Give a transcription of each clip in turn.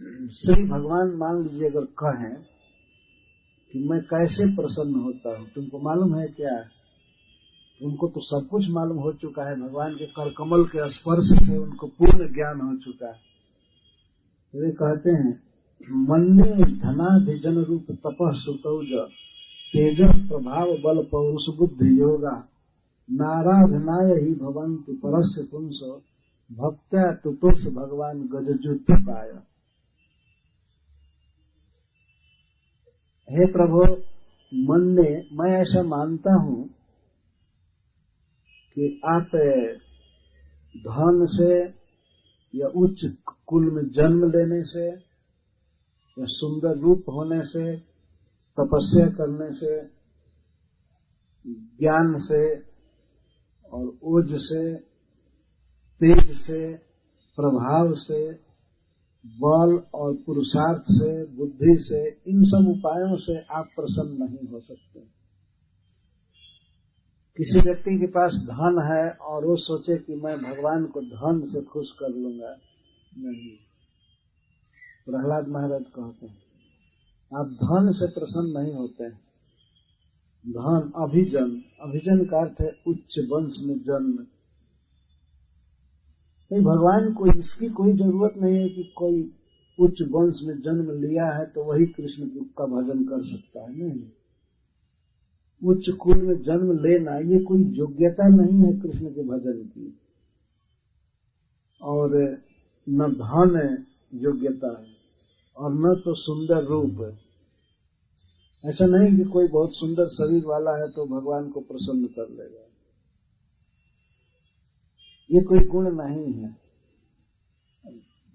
श्री भगवान मान लीजिए अगर कहें कि मैं कैसे प्रसन्न होता हूँ, तुमको मालूम है क्या? उनको तो सब कुछ मालूम हो चुका है, भगवान के करकमल के स्पर्श से उनको पूर्ण ज्ञान हो चुका है। वे कहते हैं मन्ने धनाभिजन रूप तपः सुतौज तेज प्रभाव बल पौरुष बुद्धि योगा नाराधनाय ही भवन्ति परस्य पुंस भक्त्या तुतुष भगवान गजजुति पाय। हे प्रभु, मैं ऐसा मानता हूँ कि आप धन से या उच्च कुल में जन्म लेने से या सुंदर रूप होने से, तपस्या करने से, ज्ञान से और ओज से, तेज से, प्रभाव से, बल और पुरुषार्थ से, बुद्धि से, इन सब उपायों से आप प्रसन्न नहीं हो सकते। किसी व्यक्ति के पास धन है और वो सोचे कि मैं भगवान को धन से खुश कर लूंगा, नहीं। प्रहलाद महाराज कहते हैं आप धन से प्रसन्न नहीं होते हैं। धन अभिजन का अर्थ है उच्च वंश में जन्म। नहीं, भगवान को इसकी कोई जरूरत नहीं है कि कोई उच्च वंश में जन्म लिया है तो वही कृष्ण का भजन कर सकता है। नहीं, उच्च कुल में जन्म लेना ये कोई योग्यता नहीं है कृष्ण के भजन की, और न धन योग्यता है और न तो सुंदर रूप है। ऐसा नहीं कि कोई बहुत सुंदर शरीर वाला है तो भगवान को प्रसन्न कर लेगा, ये कोई गुण नहीं है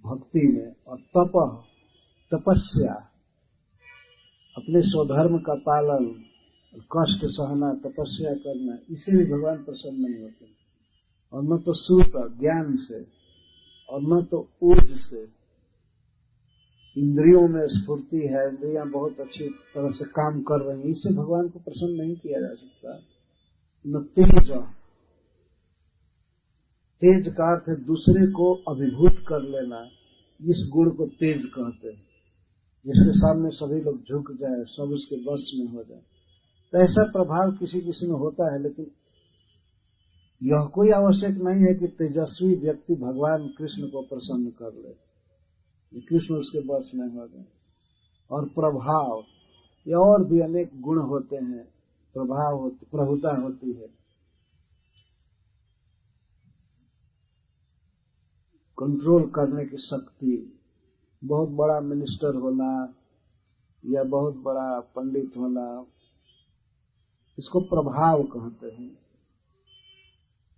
भक्ति में। और तपस्या, अपने स्वधर्म का पालन, कष्ट सहना, तपस्या करना, इसे भी भगवान प्रसन्न नहीं होते। और न तो सूत ज्ञान से और न तो ऊर्ज से। इंद्रियों में स्फूर्ति है, इंद्रियां बहुत अच्छी तरह से काम कर रही हैं, इससे भगवान को प्रसन्न नहीं किया जा सकता। न तेज का अर्थ है दूसरे को अभिभूत कर लेना, इस गुण को तेज कहते हैं, जिसके सामने सभी लोग झुक जाए, सब उसके बस में हो जाए। तो ऐसा प्रभाव किसी किसी में होता है, लेकिन यह कोई आवश्यक नहीं है कि तेजस्वी व्यक्ति भगवान कृष्ण को प्रसन्न कर ले, कृष्ण उसके बस में हो जाए। और प्रभाव, ये और भी अनेक गुण होते हैं, प्रभुता होती है, कंट्रोल करने की शक्ति। बहुत बड़ा मिनिस्टर होना या बहुत बड़ा पंडित होना, इसको प्रभाव कहते हैं।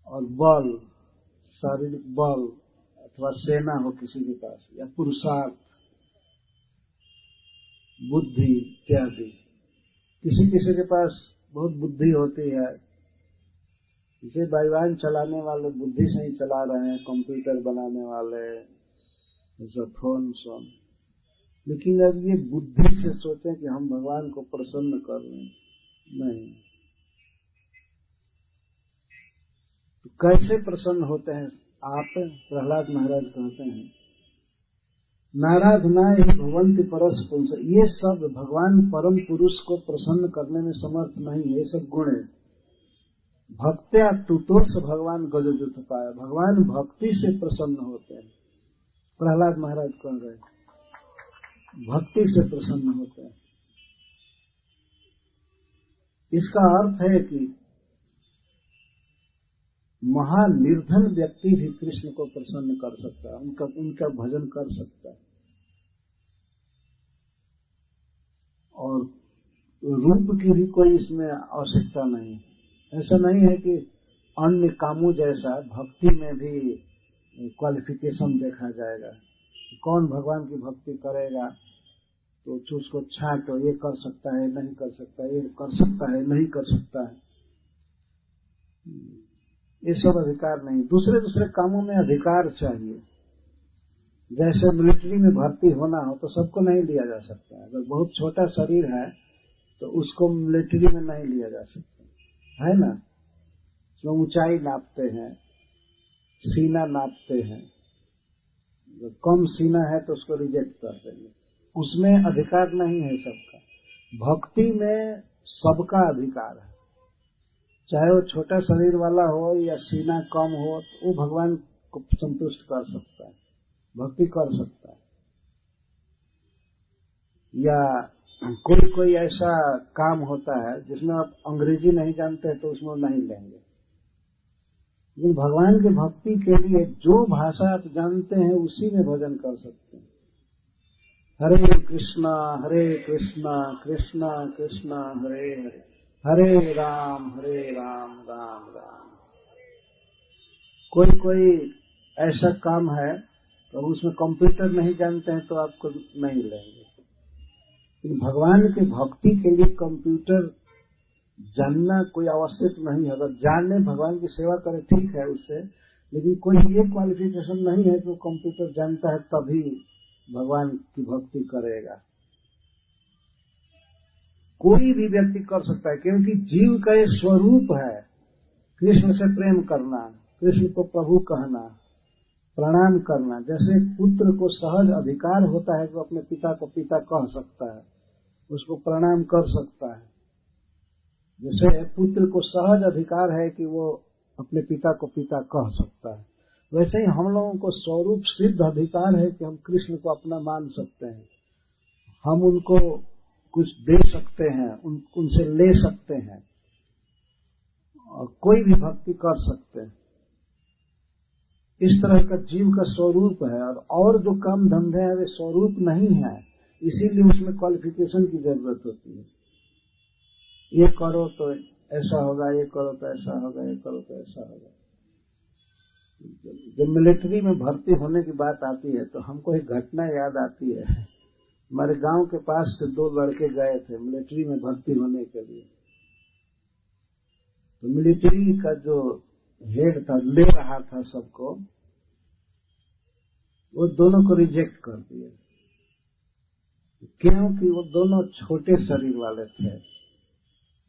और बल, शारीरिक बल अथवा सेना हो किसी के पास, या पुरुषार्थ, बुद्धि इत्यादि। किसी किसी के पास बहुत बुद्धि होती है, इसे वायुयान चलाने वाले बुद्धि से ही चला रहे हैं, कंप्यूटर बनाने वाले, जैसे फोन सोन। लेकिन अब ये बुद्धि से सोचें कि हम भगवान को प्रसन्न कर लें, नहीं। तो कैसे प्रसन्न होते हैं आप? प्रहलाद महाराज कहते हैं नाराधनाय ही भवन्ति परस्य पुंस। ये सब भगवान परम पुरुष को प्रसन्न करने में समर्थ नहीं है, ये सब गुण है। भक्त्या तुतुष भगवान गजजुत पाया, भगवान भक्ति से प्रसन्न होते हैं। प्रहलाद महाराज कह रहे हैं भक्ति से प्रसन्न होते हैं। इसका अर्थ है कि महानिर्धन व्यक्ति भी कृष्ण को प्रसन्न कर सकता है, उनका भजन कर सकता है। और रूप की भी कोई इसमें आवश्यकता नहीं है। ऐसा नहीं है कि अन्य कामों जैसा भक्ति में भी क्वालिफिकेशन देखा जाएगा। कौन भगवान की भक्ति करेगा तो उसको छांटो, ये कर सकता है, नहीं कर सकता, ये कर सकता है, नहीं कर सकता है, ये सब अधिकार नहीं। दूसरे दूसरे कामों में अधिकार चाहिए। जैसे मिलिट्री में भर्ती होना हो तो सबको नहीं लिया जा सकता। अगर बहुत छोटा शरीर है तो उसको मिलिट्री में नहीं लिया जा सकता, है ना। तो ऊंचाई नापते हैं, सीना नापते हैं, कम सीना है तो उसको रिजेक्ट कर देंगे, उसमें अधिकार नहीं है सबका। भक्ति में सबका अधिकार है, चाहे वो छोटा शरीर वाला हो या सीना कम हो, तो वो भगवान को संतुष्ट कर सकता है, भक्ति कर सकता है। या कोई ऐसा काम होता है जिसमें आप अंग्रेजी नहीं जानते तो उसमें नहीं लेंगे, लेकिन भगवान के भक्ति के लिए जो भाषा आप जानते हैं उसी में भजन कर सकते हैं। हरे कृष्णा कृष्णा कृष्णा हरे हरे, हरे राम राम राम। कोई ऐसा काम है तो उसमें कंप्यूटर नहीं जानते हैं तो आपको नहीं लेंगे। भगवान के भक्ति के लिए कंप्यूटर जानना कोई आवश्यक नहीं है। अगर जाने भगवान की सेवा करे ठीक है उससे, लेकिन कोई ये क्वालिफिकेशन नहीं है कि वो कंप्यूटर जानता है तभी भगवान की भक्ति करेगा। कोई भी व्यक्ति कर सकता है, क्योंकि जीव का ये स्वरूप है कृष्ण से प्रेम करना, कृष्ण को प्रभु कहना, प्रणाम करना। जैसे पुत्र को सहज अधिकार होता है कि वो अपने पिता को पिता कह सकता है, उसको प्रणाम कर सकता है, जैसे पुत्र को सहज अधिकार है कि वो अपने पिता को पिता कह सकता है, वैसे ही हम लोगों को स्वरूप सिद्ध अधिकार है कि हम कृष्ण को अपना मान सकते हैं, हम उनको कुछ दे सकते हैं, उनसे ले सकते हैं, और कोई भी भक्ति कर सकते हैं। इस तरह का जीव का स्वरूप है। और जो काम धंधे हैं वे स्वरूप नहीं है, इसीलिए उसमें क्वालिफिकेशन की जरूरत होती है। ये करो तो ऐसा होगा, ये करो तो ऐसा होगा, ये करो तो ऐसा होगा। जब मिलिट्री में भर्ती होने की बात आती है तो हमको एक घटना याद आती है। हमारे गांव के पास से 2 लड़के गए थे मिलिट्री में भर्ती होने के लिए। तो मिलिट्री का जो हेड था, ले रहा था सबको, वो दोनों को रिजेक्ट कर दिया, क्योंकि वो दोनों छोटे शरीर वाले थे,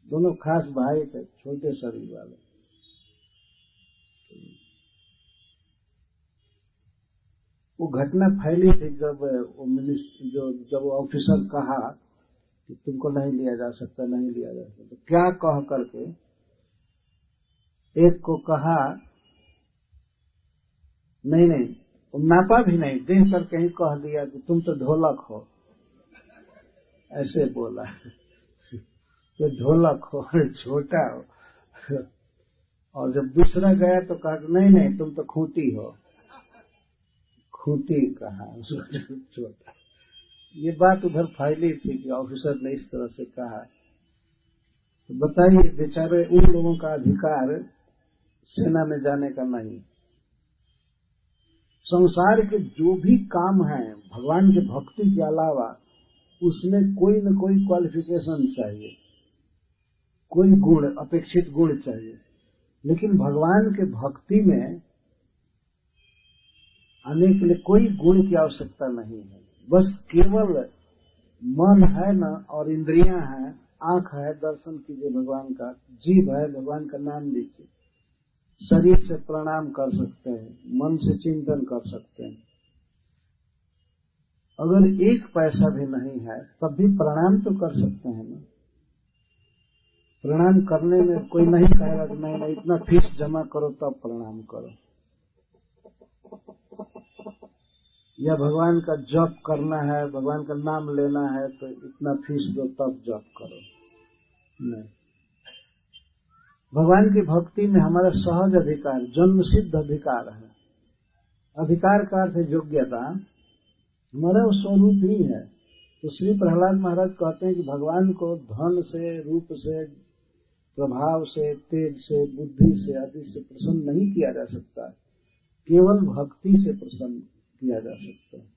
दोनों खास भाई थे, छोटे शरीर वाले। वो घटना फैली थी जब वो ऑफिसर कहा कि तुमको नहीं लिया जा सकता, नहीं लिया जा सकता, तो क्या कह करके एक को कहा नहीं, वो नापा भी नहीं, देख करके ही कह दिया कि तुम तो ढोलक हो, ऐसे बोला। तो ढोलक हो, छोटा हो। और जब दूसरा गया तो कहा नहीं तुम तो खूंटी हो, खूंटी कहा उसको छोटा। ये बात उधर फैली थी कि ऑफिसर ने इस तरह से कहा। तो बताइए, बेचारे उन लोगों का अधिकार सेना में जाने का नहीं। संसार के जो भी काम है भगवान के भक्ति के अलावा, उसमें कोई न कोई क्वालिफिकेशन चाहिए, कोई गुण, अपेक्षित गुण चाहिए। लेकिन भगवान के भक्ति में आने के लिए कोई गुण की आवश्यकता नहीं है, बस केवल मन है न, और इंद्रियां हैं, आंख है, दर्शन कीजिए भगवान का, जीभ है, भगवान का नाम लीजिए, शरीर से प्रणाम कर सकते हैं, मन से चिंतन कर सकते हैं। अगर 1 पैसा भी नहीं है तब भी प्रणाम तो कर सकते हैं ना। प्रणाम करने में कोई नहीं कहेगा कि नहीं इतना फीस जमा करो तब प्रणाम करो, या भगवान का जप करना है, भगवान का नाम लेना है तो इतना फीस दो तब जप करो, नहीं। भगवान की भक्ति में हमारा सहज अधिकार, जन्म सिद्ध अधिकार है। अधिकार का अर्थ है योग्यता, हमारा वो स्वरूप ही है। तो श्री प्रहलाद महाराज कहते हैं कि भगवान को धन से, रूप से, प्रभाव से, तेज से, बुद्धि से आदि से प्रसन्न नहीं किया जा सकता, केवल भक्ति से प्रसन्न किया जा सकता है।